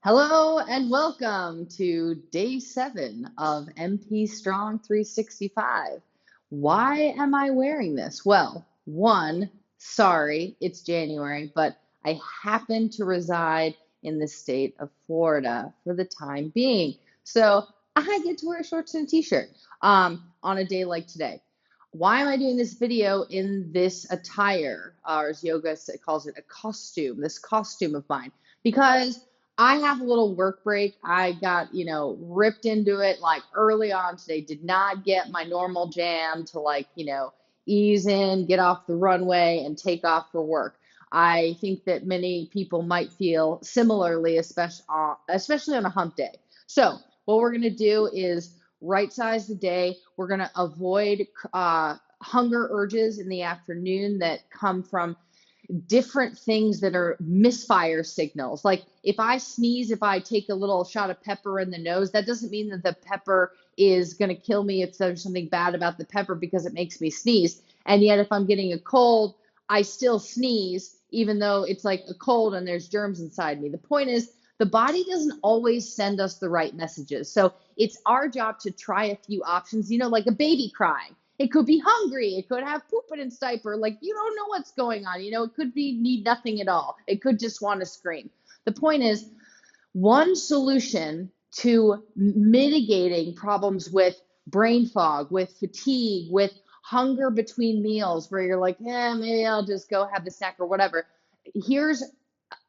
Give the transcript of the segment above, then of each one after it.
Hello and welcome to day 7 of MP Strong 365. Why am I wearing this? Well, one, sorry, it's January, but I happen to reside in the state of Florida for the time being. So I get to wear shorts and a t-shirt on a day like today. Why am I doing this video in this attire, or as yoga calls it, a costume, this costume of mine? Because I have a little work break. I got, ripped into it like early on today. Did not get my normal jam to ease in, get off the runway and take off for work. I think that many people might feel similarly, especially on a hump day. So what we're going to do is right size the day. We're going to avoid hunger urges in the afternoon that come from different things that are misfire signals. Like if I sneeze, if I take a little shot of pepper in the nose, that doesn't mean that the pepper is going to kill me if there's something bad about the pepper because it makes me sneeze. And yet if I'm getting a cold, I still sneeze, even though it's like a cold and there's germs inside me. The point is, the body doesn't always send us the right messages. So it's our job to try a few options, like a baby crying. It could be hungry. It could have poop in its diaper. Like, you don't know what's going on. It could be need nothing at all. It could just want to scream. The point is, one solution to mitigating problems with brain fog, with fatigue, with hunger between meals, where you're like, maybe I'll just go have the snack or whatever. Here's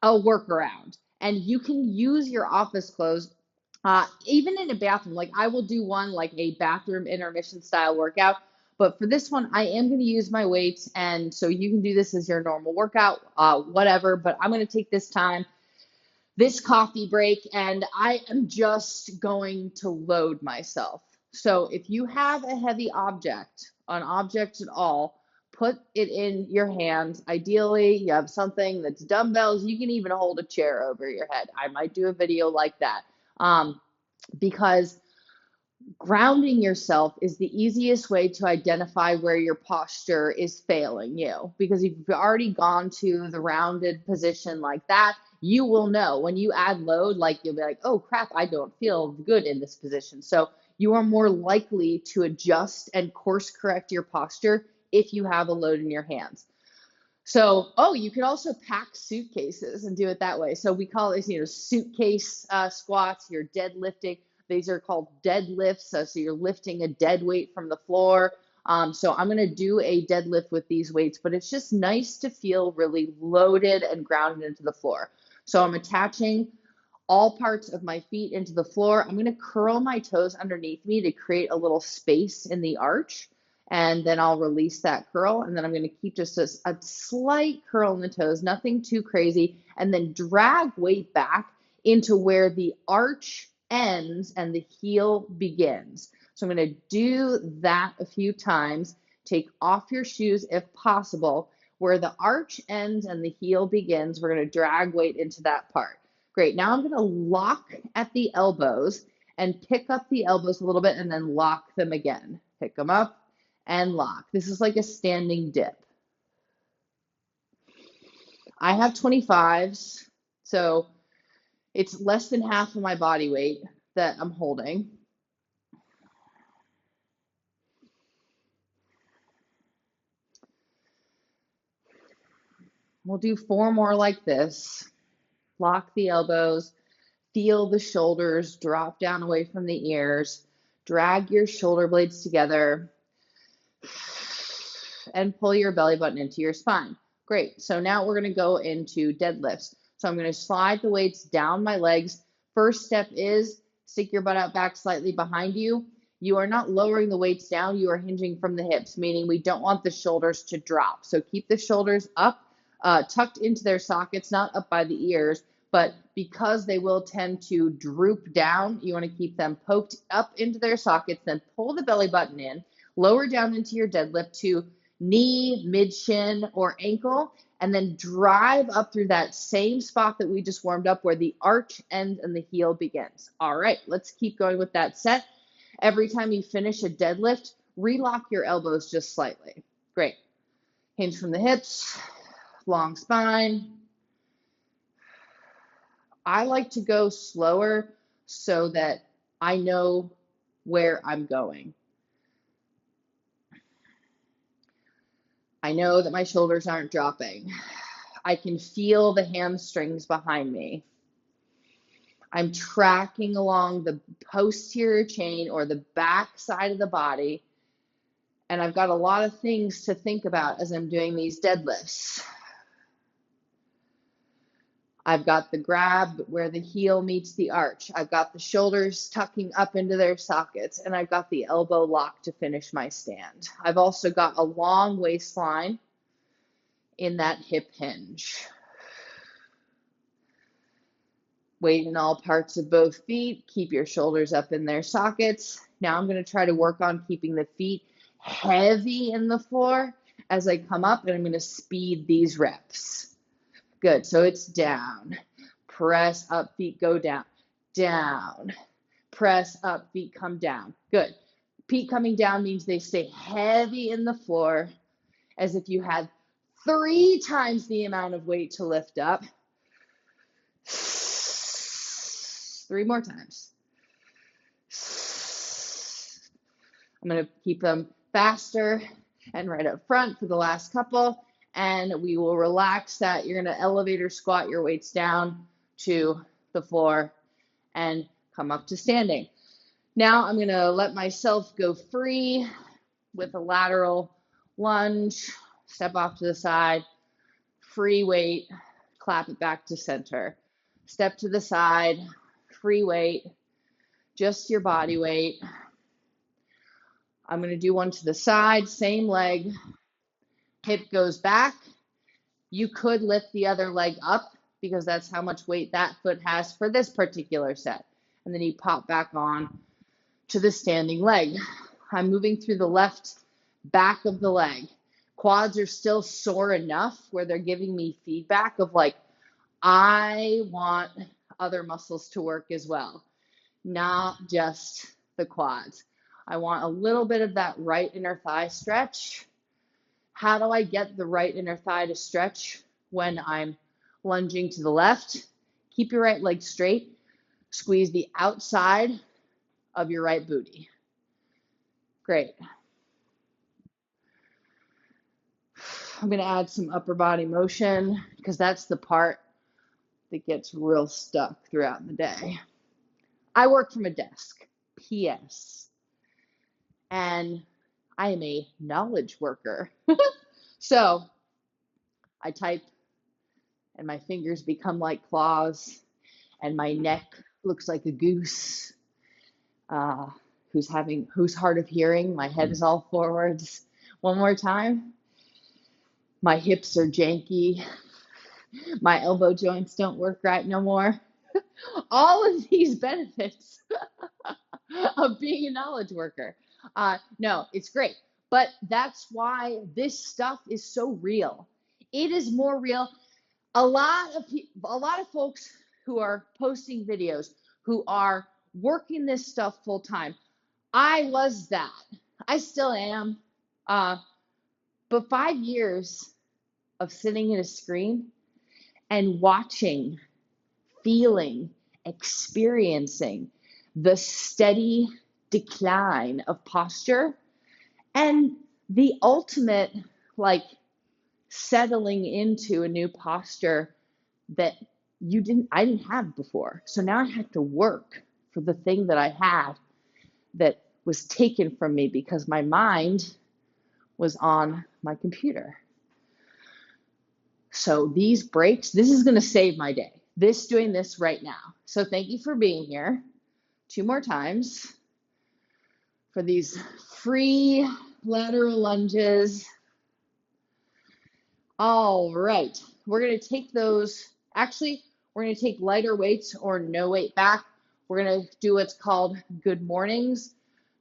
a workaround. And you can use your office clothes even in a bathroom. Like I will do one like a bathroom intermission style workout. But for this one, I am going to use my weights. And so you can do this as your normal workout, whatever. But I'm going to take this time, this coffee break, and I am just going to load myself. So if you have a heavy object, an object at all, put it in your hands. Ideally, you have something that's dumbbells. You can even hold a chair over your head. I might do a video like that because grounding yourself is the easiest way to identify where your posture is failing you. Because if you've already gone to the rounded position like that, you will know when you add load, like you'll be like, oh crap, I don't feel good in this position. So you are more likely to adjust and course correct your posture if you have a load in your hands. So, you could also pack suitcases and do it that way. So we call this, suitcase squats. You're deadlifting. These are called deadlifts. So you're lifting a dead weight from the floor. So I'm going to do a deadlift with these weights, but it's just nice to feel really loaded and grounded into the floor. So I'm attaching all parts of my feet into the floor. I'm going to curl my toes underneath me to create a little space in the arch. And then I'll release that curl. And then I'm going to keep just a slight curl in the toes, nothing too crazy. And then drag weight back into where the arch ends and the heel begins. So I'm going to do that a few times. Take off your shoes if possible. Where the arch ends and the heel begins, we're going to drag weight into that part. Great. Now I'm going to lock at the elbows and pick up the elbows a little bit and then lock them again. Pick them up and lock. This is like a standing dip. I have 25s, so it's less than half of my body weight that I'm holding. We'll do 4 more like this. Lock the elbows, feel the shoulders drop down away from the ears, drag your shoulder blades together, and pull your belly button into your spine. Great. So now we're going to go into deadlifts. So I'm going to slide the weights down my legs. First step is stick your butt out back slightly behind you. You are not lowering the weights down. You are hinging from the hips, meaning we don't want the shoulders to drop. So keep the shoulders up, tucked into their sockets, not up by the ears, but because they will tend to droop down, you want to keep them poked up into their sockets, then pull the belly button in, lower down into your deadlift to knee, mid-shin, or ankle, and then drive up through that same spot that we just warmed up where the arch ends and the heel begins. All right, let's keep going with that set. Every time you finish a deadlift, relock your elbows just slightly. Great. Hinge from the hips, long spine. I like to go slower so that I know where I'm going. I know that my shoulders aren't dropping. I can feel the hamstrings behind me. I'm tracking along the posterior chain or the back side of the body. And I've got a lot of things to think about as I'm doing these deadlifts. I've got the grab where the heel meets the arch. I've got the shoulders tucking up into their sockets, and I've got the elbow lock to finish my stand. I've also got a long waistline in that hip hinge. Weight in all parts of both feet. Keep your shoulders up in their sockets. Now I'm going to try to work on keeping the feet heavy in the floor as I come up, and I'm going to speed these reps. Good. So it's down. Press up, feet go down. Down. Press up, feet come down. Good. Feet coming down means they stay heavy in the floor as if you had 3 times the amount of weight to lift up. 3 more times. I'm going to keep them faster and right up front for the last couple. And we will relax that. You're going to elevator squat your weights down to the floor and come up to standing. Now I'm going to let myself go free with a lateral lunge. Step off to the side, free weight, clap it back to center. Step to the side, free weight, just your body weight. I'm going to do one to the side, same leg. Hip goes back. You could lift the other leg up because that's how much weight that foot has for this particular set. And then you pop back on to the standing leg. I'm moving through the left back of the leg. Quads are still sore enough where they're giving me feedback of like, I want other muscles to work as well, not just the quads. I want a little bit of that right inner thigh stretch. How do I get the right inner thigh to stretch when I'm lunging to the left? Keep your right leg straight. Squeeze the outside of your right booty. Great. I'm going to add some upper body motion because that's the part that gets real stuck throughout the day. I work from a desk, PS, and I am a knowledge worker. So I type and my fingers become like claws and my neck looks like a goose who's hard of hearing. My head is all forwards. One more time. My hips are janky. My elbow joints don't work right no more. All of these benefits of being a knowledge worker. No, it's great. But that's why this stuff is so real. It is more real. A lot of folks who are posting videos who are working this stuff full time. I was that. I still am. But 5 years of sitting at a screen and watching, feeling, experiencing the steady decline of posture and the ultimate like settling into a new posture that I didn't have before. So now I had to work for the thing that I had that was taken from me because my mind was on my computer. So these breaks, this is going to save my day. Doing this right now. So thank you for being here. 2 more times for these free lateral lunges. All right. We're going to take those. Actually, we're going to take lighter weights or no weight back. We're going to do what's called good mornings.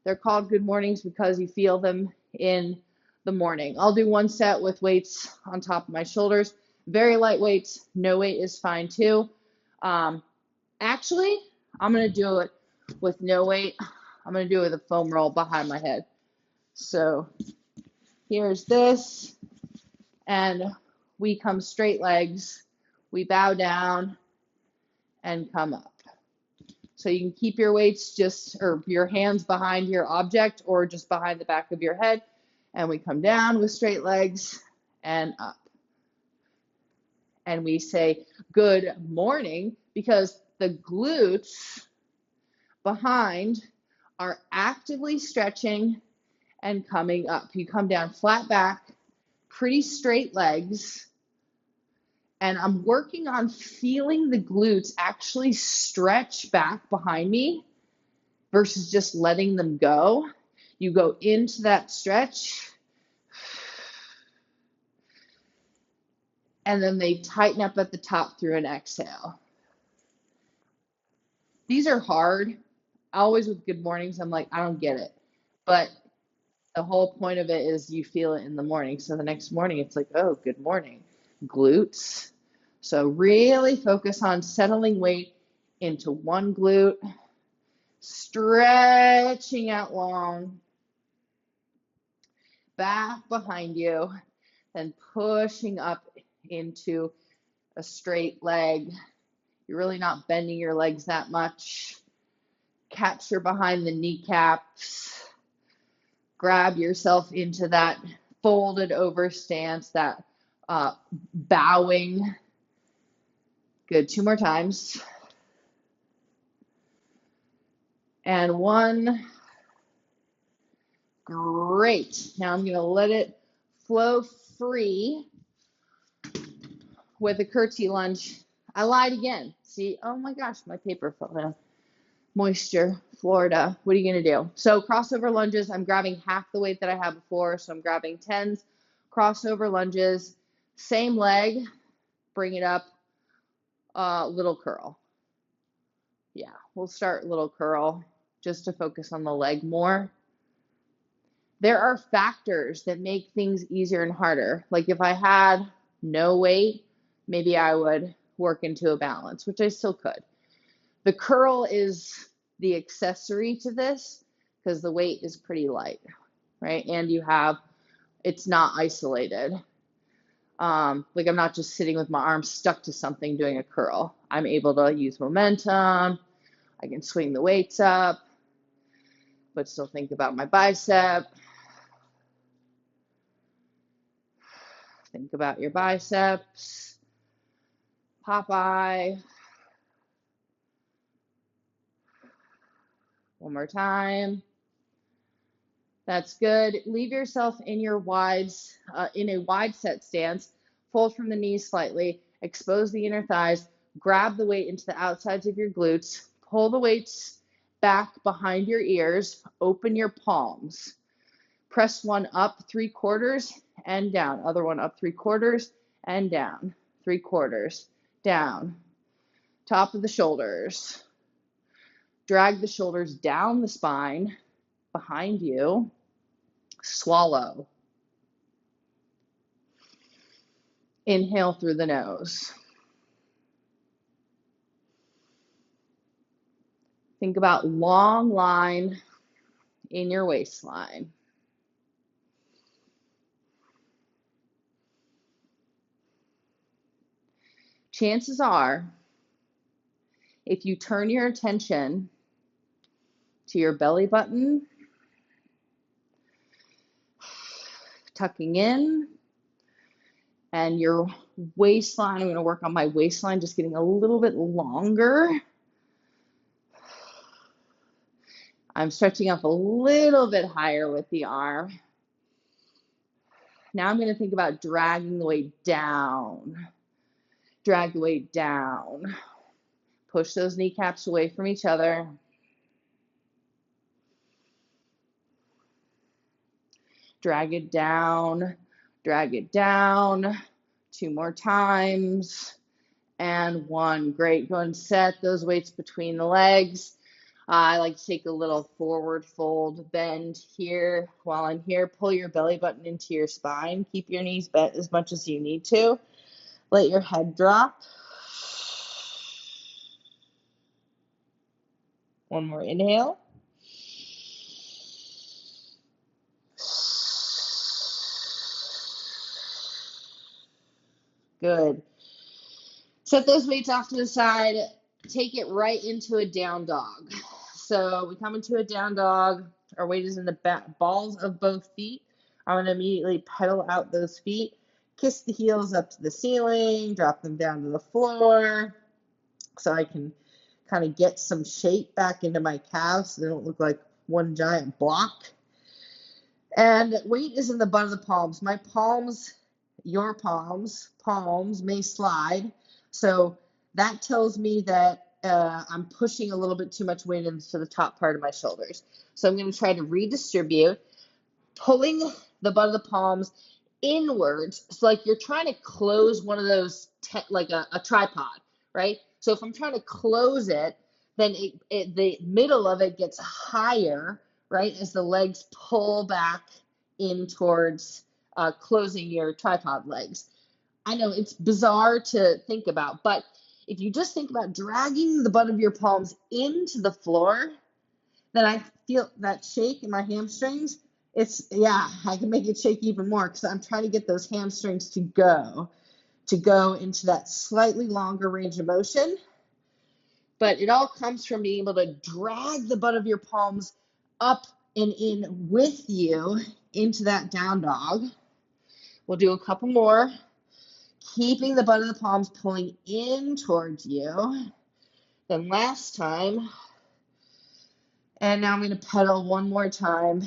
They're called good mornings because you feel them in the morning. I'll do 1 set with weights on top of my shoulders. Very light weights. No weight is fine too. Actually, I'm going to do it with no weight. I'm going to do it with a foam roll behind my head. So here's this. And we come straight legs. We bow down and come up. So you can keep your weights or your hands behind your object or just behind the back of your head. And we come down with straight legs and up. And we say good morning because the glutes behind are actively stretching and coming up. You come down flat back, pretty straight legs. And I'm working on feeling the glutes actually stretch back behind me versus just letting them go. You go into that stretch, and then they tighten up at the top through an exhale. These are hard. Always with good mornings, I'm like, I don't get it. But the whole point of it is you feel it in the morning. So the next morning, it's like, oh, good morning. Glutes. So really focus on settling weight into one glute, stretching out long, back behind you, then pushing up into a straight leg. You're really not bending your legs that much. Capture behind the kneecaps. Grab yourself into that folded over stance, that bowing. Good. 2 more times. And 1. Great. Now I'm going to let it flow free with a curtsy lunge. I lied again. See, oh my gosh, my paper fell down. Moisture, Florida. What are you going to do? So crossover lunges, I'm grabbing half the weight that I had before. So I'm grabbing 10s, crossover lunges, same leg, bring it up, little curl. Yeah, we'll start little curl just to focus on the leg more. There are factors that make things easier and harder. Like if I had no weight, maybe I would work into a balance, which I still could. The curl is the accessory to this because the weight is pretty light, right? And it's not isolated. Like I'm not just sitting with my arms stuck to something doing a curl. I'm able to use momentum. I can swing the weights up, but still think about my bicep. Think about your biceps. Popeye. One more time. That's good. Leave yourself in your wides, in a wide set stance. Fold from the knees slightly. Expose the inner thighs. Grab the weight into the outsides of your glutes. Pull the weights back behind your ears. Open your palms. Press one up 3/4 and down. Other one up 3/4 and down. 3/4 down. Top of the shoulders. Drag the shoulders down the spine behind you. Swallow. Inhale through the nose. Think about long line in your waistline. Chances are, if you turn your attention to your belly button, tucking in, and your waistline, I'm going to work on my waistline, just getting a little bit longer. I'm stretching up a little bit higher with the arm. Now I'm going to think about dragging the weight down. Drag the weight down. Push those kneecaps away from each other. Drag it down. Drag it down. 2 more times. And 1. Great. Go and set those weights between the legs. I like to take a little forward fold, bend here. While I'm here, pull your belly button into your spine. Keep your knees bent as much as you need to. Let your head drop. 1 more inhale. Good. Set those weights off to the side. take it right into a down dog. So we come into a down dog. Our weight is in the balls of both feet. I'm going to immediately pedal out those feet, kiss the heels up to the ceiling, drop them down to the floor so I can kind of get some shape back into my calves so they don't look like one giant block. And weight is in the butt of the palms. My palms, your palms may slide. So that tells me that I'm pushing a little bit too much weight into the top part of my shoulders. So I'm going to try to redistribute, pulling the butt of the palms inwards. So like you're trying to close one of those, like a tripod, right? So if I'm trying to close it, then the middle of it gets higher, right, as the legs pull back in towards closing your tripod legs. I know it's bizarre to think about, but if you just think about dragging the butt of your palms into the floor, then I feel that shake in my hamstrings. I can make it shake even more because I'm trying to get those hamstrings to go into that slightly longer range of motion. But it all comes from being able to drag the butt of your palms up and in with you into that down dog. We'll do a couple more, keeping the butt of the palms pulling in towards you. Then last time. And now I'm going to pedal one more time.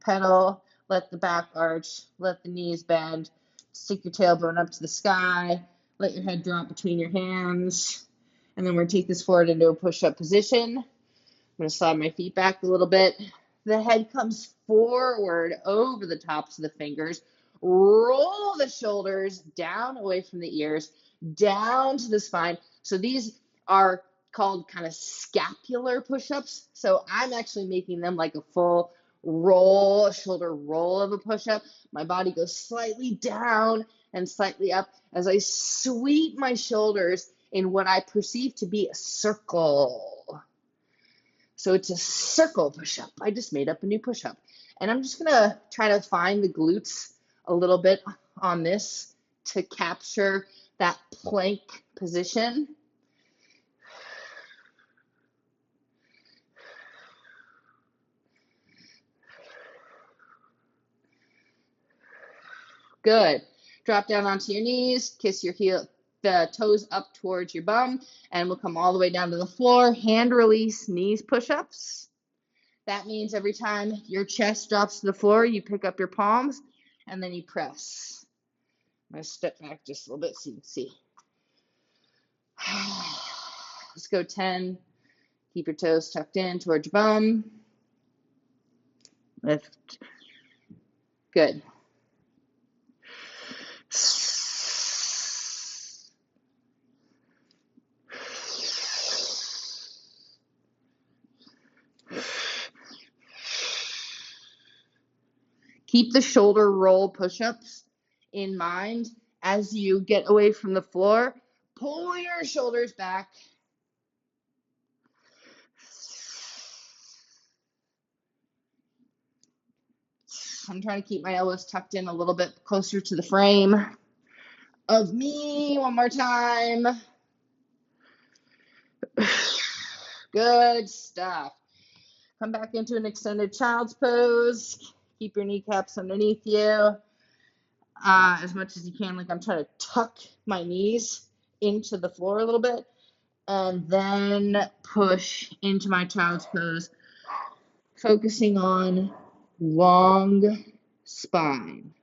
Pedal, let the back arch, let the knees bend, stick your tailbone up to the sky, let your head drop between your hands. And then we're going to take this forward into a push-up position. I'm going to slide my feet back a little bit. The head comes forward over the tops of the fingers. Roll the shoulders down away from the ears, down to the spine. So these are called kind of scapular push-ups. So I'm actually making them like a full roll, a shoulder roll of a push-up. My body goes slightly down and slightly up as I sweep my shoulders in what I perceive to be a circle. So it's a circle push-up. I just made up a new push-up. And I'm just going to try to find the glutes a little bit on this to capture that plank position. Good. Drop down onto your knees, kiss your the toes up towards your bum, and we'll come all the way down to the floor. Hand release knees push-ups. That means every time your chest drops to the floor, you pick up your palms, and then you press. I'm going to step back just a little bit so you can see. Let's go 10. Keep your toes tucked in towards your bum. Lift. Good. Keep the shoulder roll push-ups in mind as you get away from the floor. Pull your shoulders back. I'm trying to keep my elbows tucked in a little bit closer to the frame of me. One more time. Good stuff. Come back into an extended child's pose. Keep your kneecaps underneath you as much as you can. Like I'm trying to tuck my knees into the floor a little bit and then push into my child's pose, focusing on long spine.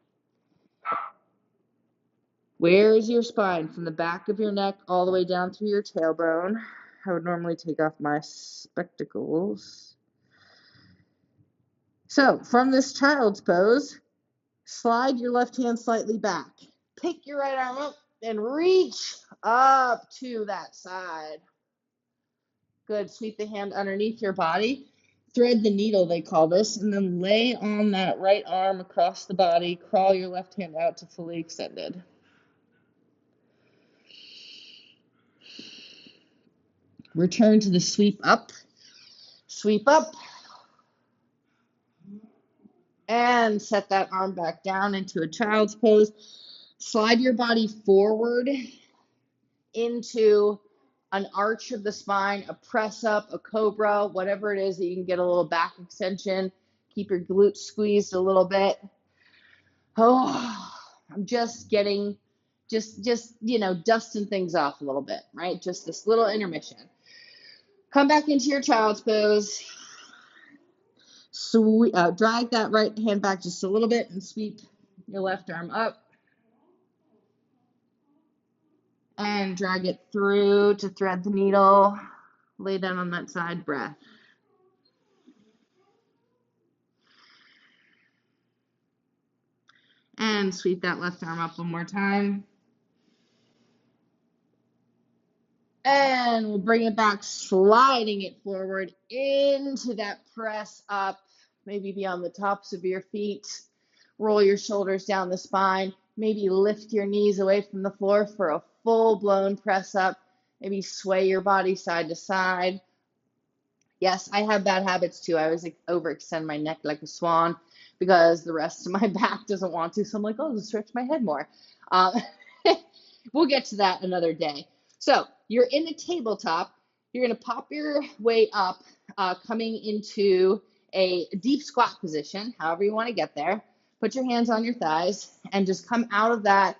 Where is your spine? From the back of your neck all the way down through your tailbone. I would normally take off my spectacles. So from this child's pose, slide your left hand slightly back. Pick your right arm up and reach up to that side. Good. Sweep the hand underneath your body. Thread the needle, they call this, and then lay on that right arm across the body. Crawl your left hand out to fully extended. Return to the sweep up. Sweep up. And set that arm back down into a child's pose. Slide your body forward into an arch of the spine, a press up, a cobra, whatever it is that you can get a little back extension. Keep your glutes squeezed a little bit. Oh, I'm just getting, dusting things off a little bit, right? Just this little intermission. Come back into your child's pose. Drag that right hand back just a little bit and sweep your left arm up. And drag it through to thread the needle. Lay down on that side, breath. And sweep that left arm up one more time. And we'll bring it back, sliding it forward into that press up, maybe be on the tops of your feet. Roll your shoulders down the spine. Maybe lift your knees away from the floor for a full-blown press up. Maybe sway your body side to side. Yes, I have bad habits too. I always overextend my neck like a swan because the rest of my back doesn't want to. So I'm like, oh, just stretch my head more. We'll get to that another day. So you're in the tabletop. You're going to pop your weight up, coming into a deep squat position, however you want to get there. Put your hands on your thighs and just come out of that,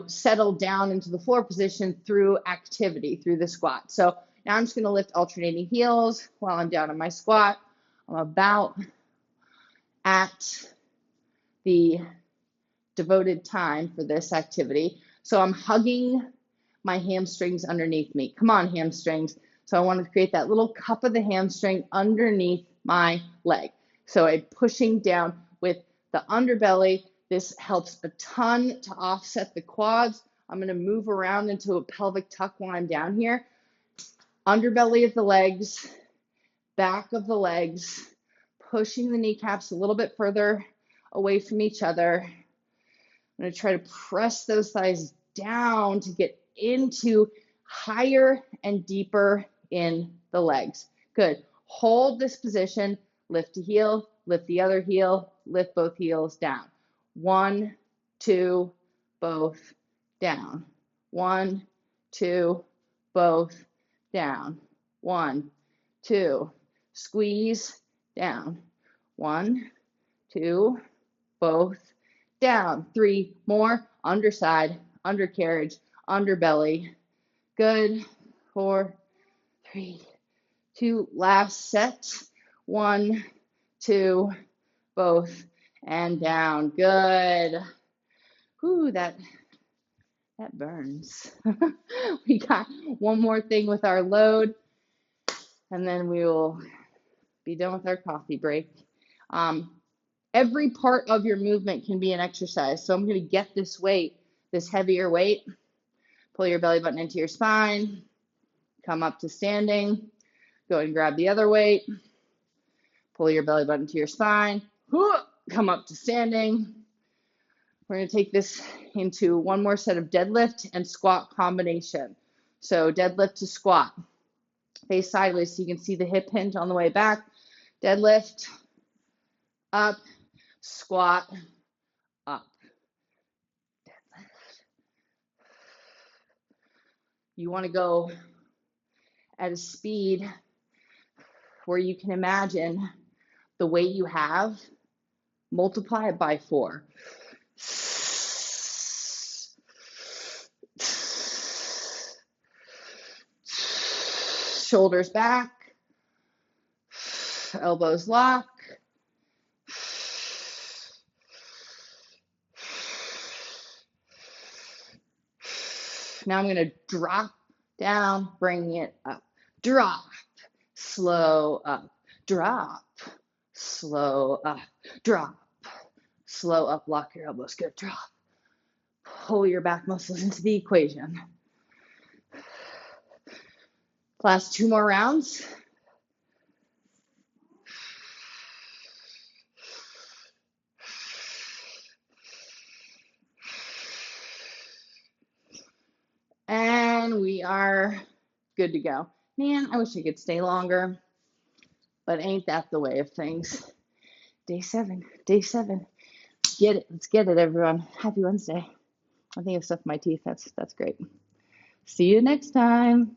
settle down into the floor position through activity, through the squat. So now I'm just going to lift alternating heels while I'm down in my squat. I'm about at the devoted time for this activity. So I'm hugging my hamstrings underneath me. Come on, hamstrings. So I want to create that little cup of the hamstring underneath my leg. So I'm pushing down with the underbelly. This helps a ton to offset the quads. I'm going to move around into a pelvic tuck while I'm down here. Underbelly of the legs, back of the legs, pushing the kneecaps a little bit further away from each other. I'm going to try to press those thighs down to get into higher and deeper in the legs. Good. Hold this position. Lift a heel, lift the other heel, lift both heels down. 1, 2, both down. 1, 2, both down. 1, 2, squeeze down. 1, 2, both down. 3 more, underside, undercarriage, underbelly. Good. 4, 3, 2, last set. 1, 2, both, and down. Good. Whew, that burns. We got one more thing with our load, and then we will be done with our coffee break. Every part of your movement can be an exercise. So I'm going to get this weight, this heavier weight, pull your belly button into your spine, come up to standing, go and grab the other weight, pull your belly button to your spine, come up to standing. We're going to take this into one more set of deadlift and squat combination. So deadlift to squat, face sideways so you can see the hip hinge on the way back. Deadlift, up, squat, up. Deadlift. You want to go at a speed where you can imagine the weight you have, multiply it by 4. Shoulders back, elbows lock. Now I'm going to drop down, bring it up. Drop, slow up. Drop, slow up. Drop, slow up. Lock your elbows. Good. Drop. Pull your back muscles into the equation. Last 2 more rounds. And we are good to go. Man, I wish I could stay longer, but ain't that the way of things. Day 7. Get it. Let's get it, everyone. Happy Wednesday. I think I've stuffed my teeth. That's great. See you next time.